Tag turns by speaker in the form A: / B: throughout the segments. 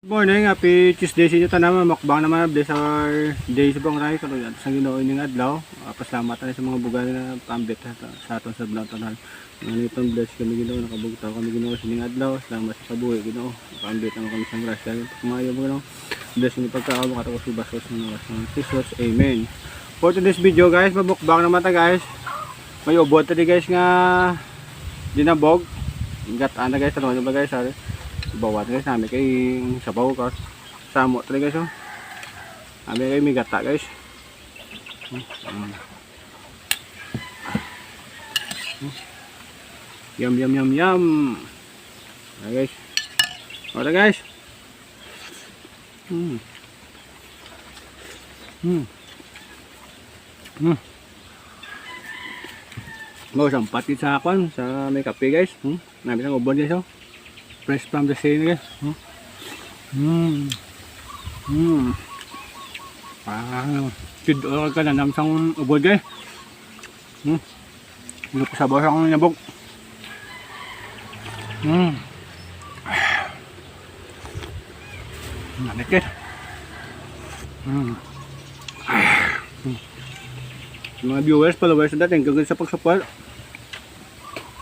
A: Good morning, happy Tuesday sa inyo tanama. Makbang naman update sa our day sa Bangray. Karoon yan sa Ginoo ining adlaw. Pasalamat tayo sa mga bugay na pambit sa aton sa blang tanan. Nganitong bless kami Ginoo, nakabugtaw kami Ginoo sa ining adlaw. Salamat sa kabuhi Ginoo. Pambit naman kami sa grasya. Kumayo mo Ginoo. Bless ni pagkaaway katong subas ng Jesus. Amen. For today's video guys, mabukbang naman ta guys. May ubod tadi guys nga dinabog. Gataan na guys, tanong ba guys, sorry. Bawat guys namin kay sabaw ka samo talaga guys oh. Namin kay may gata guys. Yum. Okay guys. Ora guys. Mau sampat sa akon sa may kape guys. Namin ang ubod guys oh. Fresh from the scene guys. Kid oral ka na namsang ubod guys. Hindi ko sabaw sa akong nabog. Nanit guys. Mga viewers, followers na dating gagawin sa pag-support.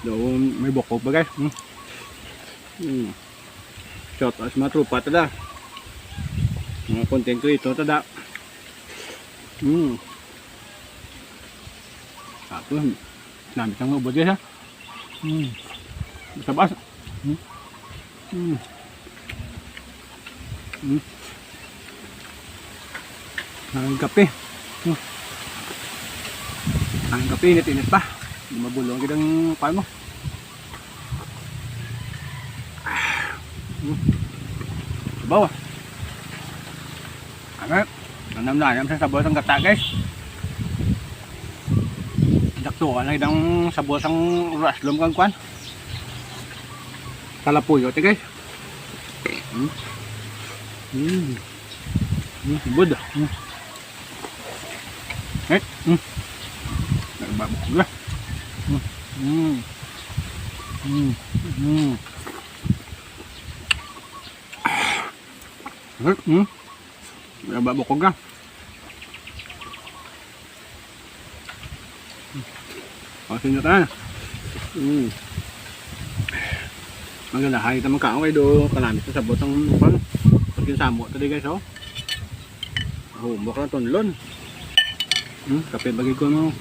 A: Doon may bukog ba guys. Shout out sa mga trupa tada. Mga content creator tada. Ako, namit ang ubod guys ha. Sabas. Ang kape. Ang kape init-init pa. Hindi mabulong kitang paan mo. Sabaw ah. Nanam sa sabaw sang gata guys. Dakto na idang sabaw sang raslom kang kwan. Talapuyo te guys. Bud. Nagbabok ga. Babok ka. Pasin nyo tayo. Maganda hay ta magkaon kay do kalamit sa sabot ang pan. Pagkinsamo tadi guys oh. Humok na tonlon. Kape bagi ko mo.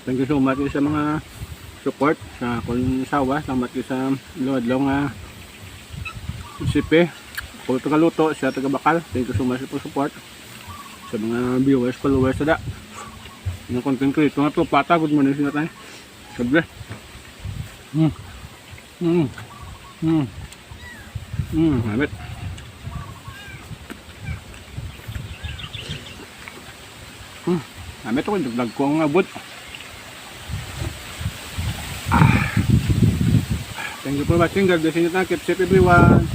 A: Thank you so much sa mga support sa konsawa. Salamat kayo sa luwadlaw nga isipe. Kung tagaluto siya tagabakal. Thank you so much sa support sa mga viewers, followers sada. Yung content creator nga to pata. Good morning sila tayo. God bless. Hamit. Hamit ako, nagdag ko ang abot. Thank you for watching. God bless you. Keep safe everyone.